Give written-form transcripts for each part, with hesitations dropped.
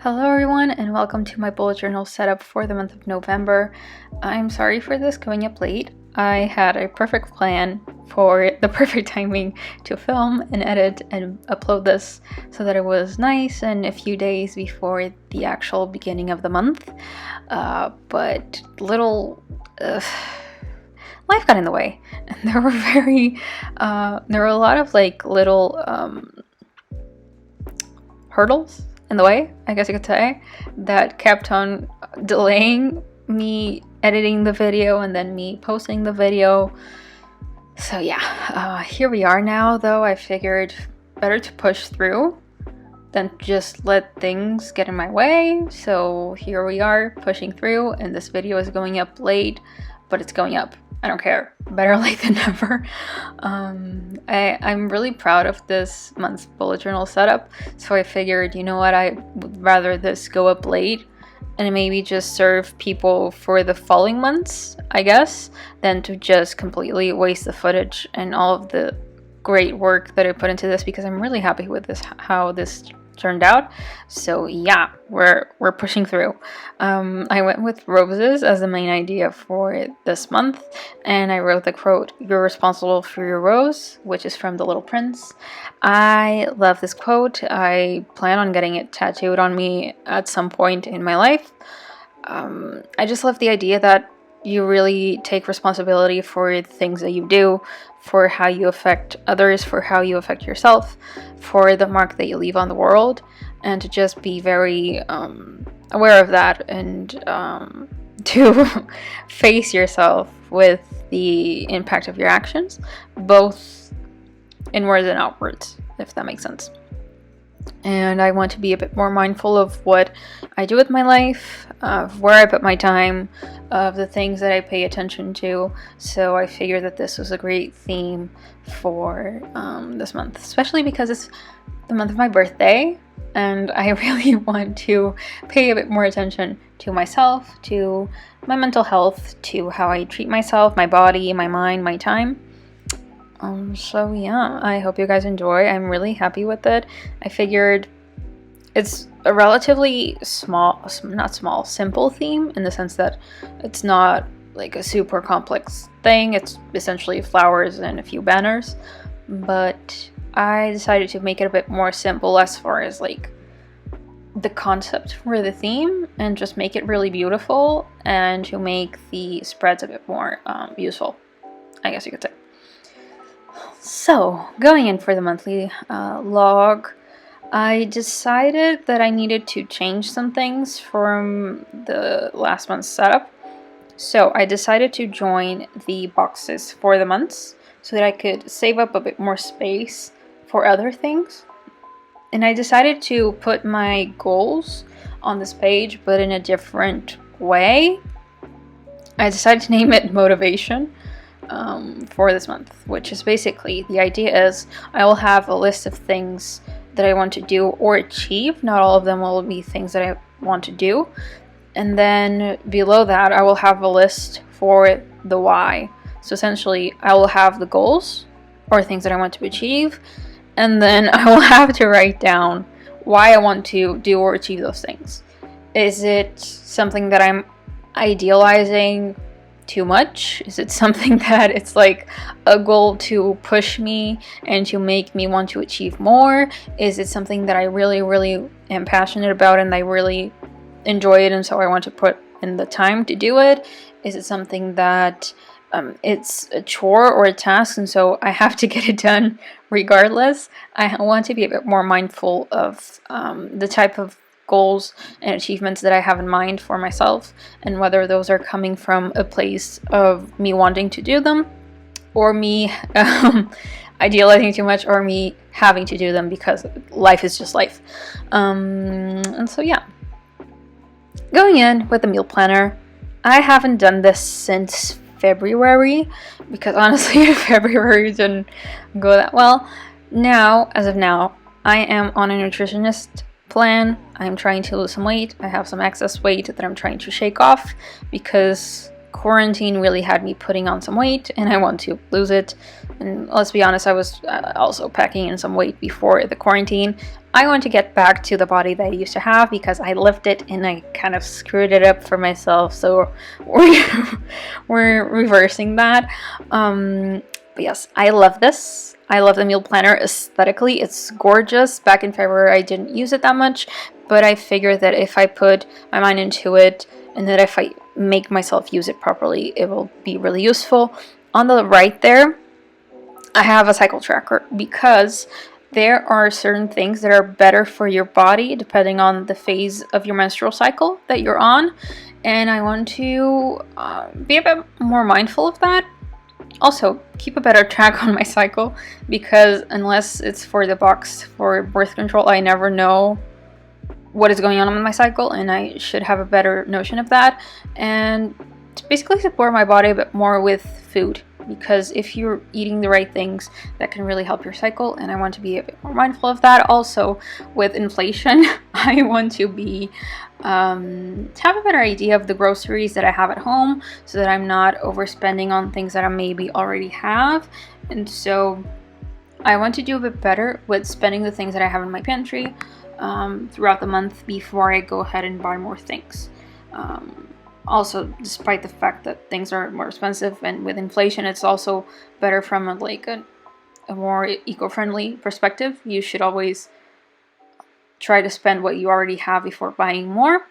Hello everyone and welcome to my bullet journal setup for the month of November. I'm sorry for this going up late. I had a perfect plan for the perfect timing to film and edit and upload this so that it was nice and a few days before the actual beginning of the month. But life got in the way, and there were a lot of little hurdles in the way, I guess you could say, that kept on delaying me editing the video and then me posting the video. So yeah, here we are now, though. I figured better to push through than just let things get in my way. So here we are pushing through, and this video is going up late, but it's going up. I don't care. Better late than never. I'm really proud of this month's bullet journal setup, so I figured, you know what, I would rather this go up late and maybe just serve people for the following months, I guess, than to just completely waste the footage and all of the great work that I put into this, because I'm really happy with this, how this turned out. So yeah, we're pushing through. I went with roses as the main idea for this month, and I wrote the quote, "You're responsible for your rose," which is from The Little Prince. I love this quote. I plan on getting it tattooed on me at some point in my life. I just love the idea that you really take responsibility for the things that you do, for how you affect others, for how you affect yourself, for the mark that you leave on the world, and to just be very aware of that, and to face yourself with the impact of your actions, both inwards and outwards, if that makes sense. And I want to be a bit more mindful of what I do with my life, of where I put my time, of the things that I pay attention to. So I figured that this was a great theme for this month, especially because it's the month of my birthday, and I really want to pay a bit more attention to myself, to my mental health, to how I treat myself, my body, my mind, my time. So yeah, I hope you guys enjoy. I'm really happy with it. I figured it's a relatively simple theme, in the sense that it's not like a super complex thing. It's essentially flowers and a few banners, but I decided to make it a bit more simple as far as like the concept for the theme, and just make it really beautiful, and to make the spreads a bit more useful, I guess you could say. So, going in for the monthly log, I decided that I needed to change some things from the last month's setup. So I decided to join the boxes for the months so that I could save up a bit more space for other things. And I decided to put my goals on this page, but in a different way. I decided to name it motivation for this month, which is basically, the idea is I will have a list of things that I want to do or achieve. Not all of them will be things that I want to do. And then below that, I will have a list for the why. So essentially, I will have the goals or things that I want to achieve, and then I will have to write down why I want to do or achieve those things. Is it something that I'm idealizing too much? Is it something that it's like a goal to push me and to make me want to achieve more? Is it something that I really am passionate about and I really enjoy it, and so I want to put in the time to do it? Is it something that it's a chore or a task, and so I have to get it done regardless? I want to be a bit more mindful of the type of goals and achievements that I have in mind for myself, and whether those are coming from a place of me wanting to do them, or me idealizing too much, or me having to do them because life is just life. And so yeah, going in with a meal planner. I haven't done this since February, because honestly February didn't go that well. Now, as of now, I am on a nutritionist plan. I'm trying to lose some weight. I have some excess weight that I'm trying to shake off, because quarantine really had me putting on some weight and I want to lose it. And let's be honest, I was also packing in some weight before the quarantine. I want to get back to the body that I used to have because I lived it and I kind of screwed it up for myself. So we're reversing that. But yes, I love this. I love the meal planner aesthetically. It's gorgeous. Back in February, I didn't use it that much, but I figured that if I put my mind into it and that if I make myself use it properly, it will be really useful. On the right there, I have a cycle tracker because there are certain things that are better for your body depending on the phase of your menstrual cycle that you're on, and I want to be a bit more mindful of that. Also, keep a better track on my cycle because unless it's for the box for birth control, I never know what is going on with my cycle, and I should have a better notion of that. And to basically support my body a bit more with food, because if you're eating the right things, that can really help your cycle, and I want to be a bit more mindful of that. Also, with inflation, I want to be to have a better idea of the groceries that I have at home so that I'm not overspending on things that I maybe already have. And so I want to do a bit better with spending the things that I have in my pantry throughout the month before I go ahead and buy more things. Also, despite the fact that things are more expensive and with inflation, it's also better from a more eco-friendly perspective. You should always try to spend what you already have before buying more.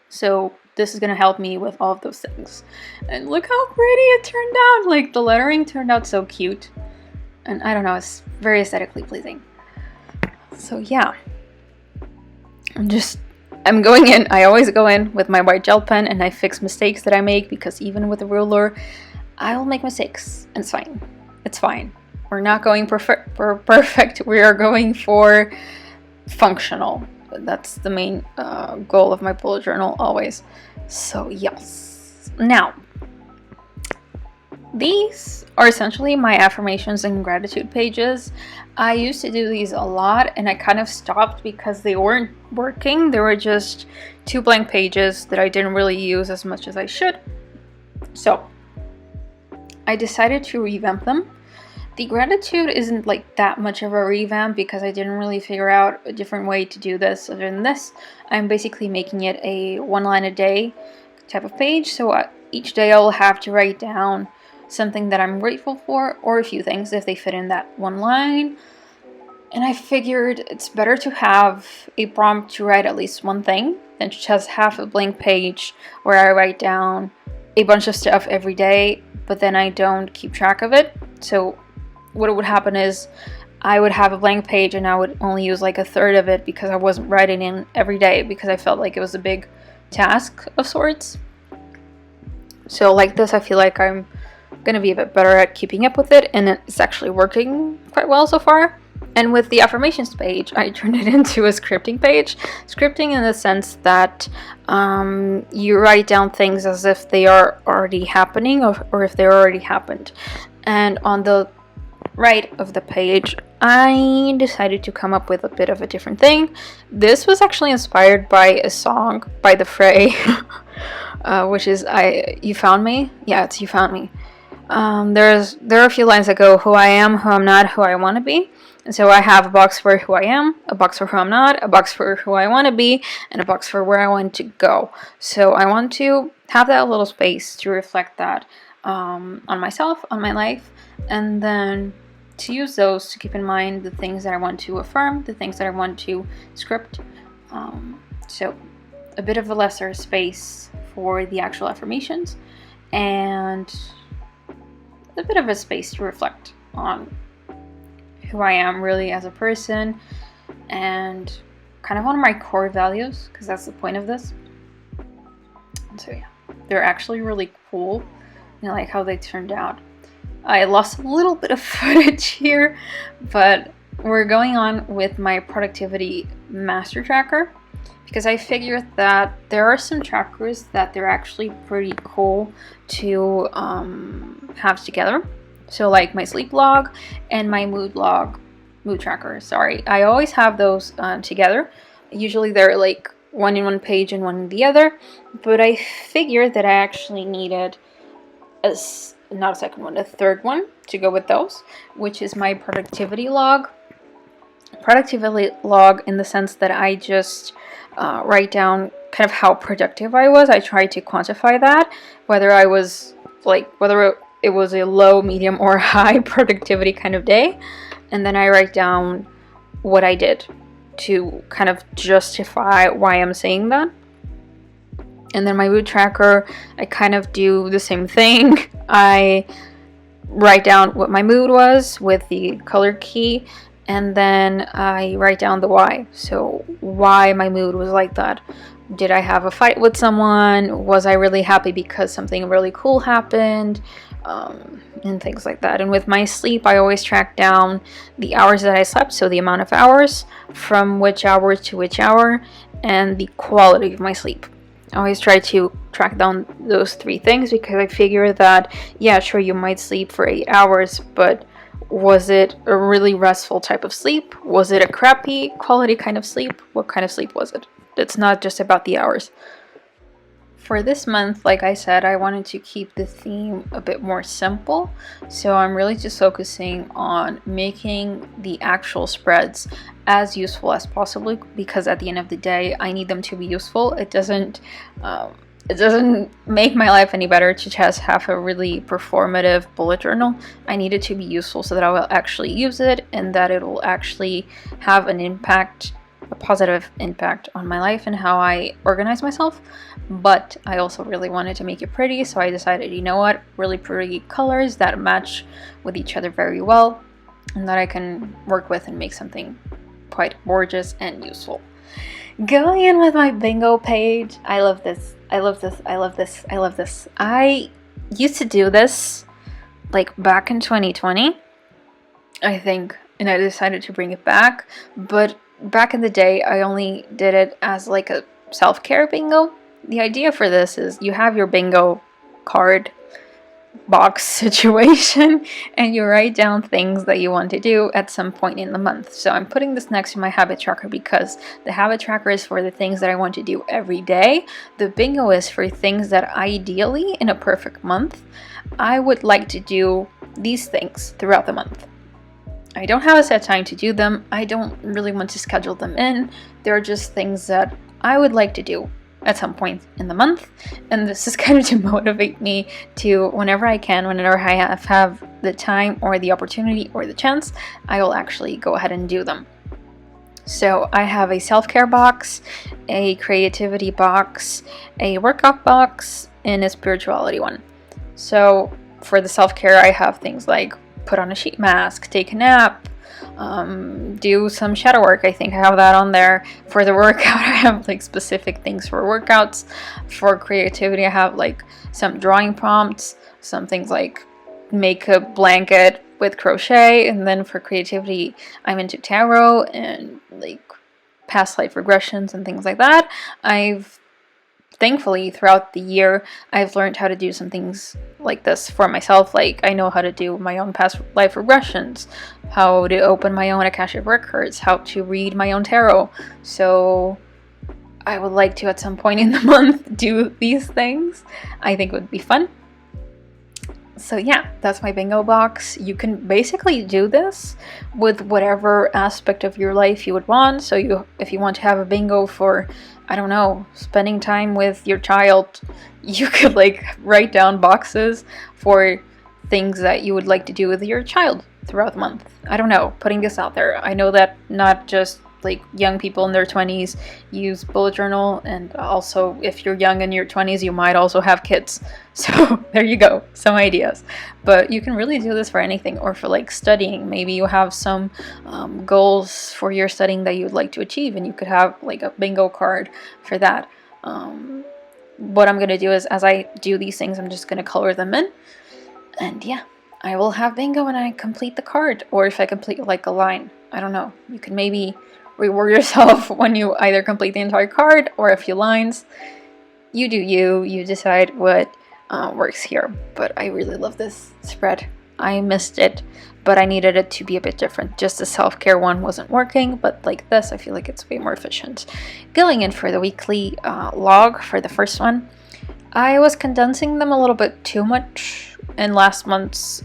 So this is going to help me with all of those things. And look how pretty it turned out. Like, the lettering turned out so cute. And I don't know, it's very aesthetically pleasing. So yeah, I'm going in. I always go in with my white gel pen and I fix mistakes that I make, because even with a ruler, I will make mistakes, and it's fine. It's fine. We're not going perfect. We are going for functional. That's the main goal of my bullet journal always. So yes. Now, these are essentially my affirmations and gratitude pages. I used to do these a lot and I kind of stopped because they weren't working. They were just 2 blank pages that I didn't really use as much as I should. So I decided to revamp them. The gratitude isn't like that much of a revamp because I didn't really figure out a different way to do this other than this. I'm basically making it a 1 line a day type of page. So each day I'll have to write down something that I'm grateful for, or a few things if they fit in that 1 line. And I figured it's better to have a prompt to write at least one thing than to just have a blank page where I write down a bunch of stuff every day, but then I don't keep track of it. So what would happen is I would have a blank page and I would only use like a third of it because I wasn't writing in every day, because I felt like it was a big task of sorts. So like this, I feel like I'm gonna be a bit better at keeping up with it, and it's actually working quite well so far. And with the affirmations page, I turned it into a scripting page. Scripting in the sense that you write down things as if they are already happening, or if they already happened. And on the right of the page, I decided to come up with a bit of a different thing. This was actually inspired by a song by The Fray, which is You Found Me? Yeah, it's You Found Me. There are a few lines that go, who I am, who I'm not, who I want to be. And so I have a box for who I am, a box for who I'm not, a box for who I want to be, and a box for where I want to go. So I want to have that little space to reflect that on myself, on my life, and then to use those to keep in mind the things that I want to affirm, the things that I want to script. So a bit of a lesser space for the actual affirmations, and a bit of a space to reflect on who I am really as a person, and kind of one of my core values, because that's the point of this. And so yeah, they're actually really cool. I like how they turned out. I lost a little bit of footage here, but we're going on with my productivity master tracker, because I figured that there are some trackers that they're actually pretty cool to have together. So like my sleep log and my mood tracker, sorry. I always have those together. Usually they're like one in one page and one in the other, but I figured that I actually needed not a second one, a third one to go with those, which is my productivity productivity log in the sense that I just write down kind of how productive I was. I try to quantify that, whether I was whether it was a low, medium, or high productivity kind of day. And then I write down what I did to kind of justify why I'm saying that. And then my mood tracker, I kind of do the same thing. I write down what my mood was with the color key, and then I write down the why. So why my mood was like that. Did I have a fight with someone? Was I really happy because something really cool happened? And things like that. And with my sleep, I always track down the hours that I slept, so the amount of hours, from which hour to which hour, and the quality of my sleep. I always try to track down those three things, because I figure that, yeah, sure, you might sleep for 8 hours, but was it a really restful type of sleep? Was it a crappy quality kind of sleep? What kind of sleep was it? It's not just about the hours. For this month, like I said, I wanted to keep the theme a bit more simple, so I'm really just focusing on making the actual spreads as useful as possible, because at the end of the day, I need them to be useful. It doesn't make my life any better to just have a really performative bullet journal. I need it to be useful so that I will actually use it, and that it will actually have an impact, a positive impact on my life and how I organize myself. But I also really wanted to make it pretty, so I decided, you know what, really pretty colors that match with each other very well, and that I can work with and make something quite gorgeous and useful. Going in with my bingo page, I love this. I love this. I love this. I love this. I used to do this like back in 2020, I think, and I decided to bring it back. But back in the day, I only did it as like a self-care bingo. The idea for this is you have your bingo card box situation, and you write down things that you want to do at some point in the month. So I'm putting this next to my habit tracker, because the habit tracker is for the things that I want to do every day. The bingo is for things that ideally, in a perfect month, I would like to do these things throughout the month. I don't have a set time to do them. I don't really want to schedule them in. They're just things that I would like to do at some point in the month, and this is kind of to motivate me to, whenever I can, whenever I have the time or the opportunity or the chance, I will actually go ahead and do them. So I have a self-care box, a creativity box, a workout box, and a spirituality one. So for the self-care, I have things like put on a sheet mask, take a nap, do some shadow work. I think I have that on there. For the workout, I have like specific things for workouts. For creativity, I have like some drawing prompts, some things like make a blanket with crochet. And then for creativity, I'm into tarot and like past life regressions and things like that. Thankfully, throughout the year, I've learned how to do some things like this for myself. Like, I know how to do my own past life regressions, how to open my own Akashic records, how to read my own tarot. So I would like to, at some point in the month, do these things. I think it would be fun. So yeah, that's my bingo box. You can basically do this with whatever aspect of your life you would want. So if you want to have a bingo for, I don't know, spending time with your child, you could like write down boxes for things that you would like to do with your child throughout the month. I don't know, putting this out there. I know that not just like young people in their 20s use bullet journal, and also if you're young in your 20s, you might also have kids. So there you go, some ideas. But you can really do this for anything, or for like studying. Maybe you have some goals for your studying that you'd like to achieve, and you could have like a bingo card for that. What I'm gonna do is, as I do these things, I'm just gonna color them in, and yeah, I will have bingo when I complete the card, or if I complete like a line. I don't know, you can maybe reward yourself when you either complete the entire card or a few lines. You do you decide what works here. But I really love this spread. I missed it, but I needed it to be a bit different. Just the self-care one wasn't working, but like this, I feel like it's way more efficient. Going in for the weekly log for the first one, I was condensing them a little bit too much in last month's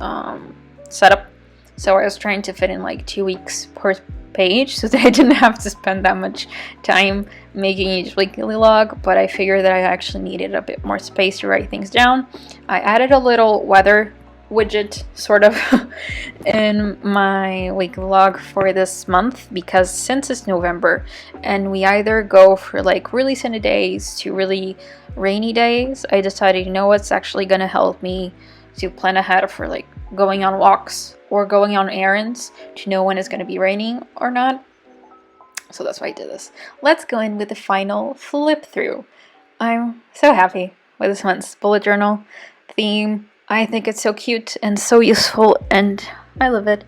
setup. So I was trying to fit in like 2 weeks per page so that I didn't have to spend that much time making each weekly log, but I figured that I actually needed a bit more space to write things down. I added a little weather widget sort of in my weekly log for this month, because since it's November and we either go for like really sunny days to really rainy days, I decided, you know what's actually gonna help me to plan ahead for like going on walks or going on errands to know when it's going to be raining or not. So that's why I did this. Let's go in with the final flip through. I'm so happy with this month's bullet journal theme. I think it's so cute and so useful, and I love it.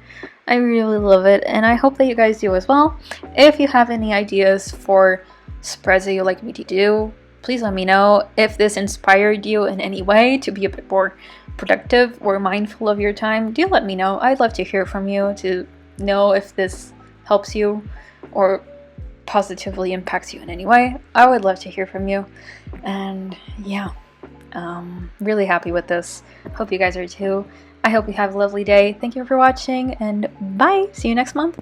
I really love it, and I hope that you guys do as well. If you have any ideas for spreads that you'd like me to do, please let me know. If this inspired you in any way to be a bit more productive or mindful of your time, do let me know. I'd love to hear from you, to know if this helps you or positively impacts you in any way. I would love to hear from you. And yeah, really happy with this. Hope you guys are too. I hope you have a lovely day. Thank you for watching, and bye. See you next month.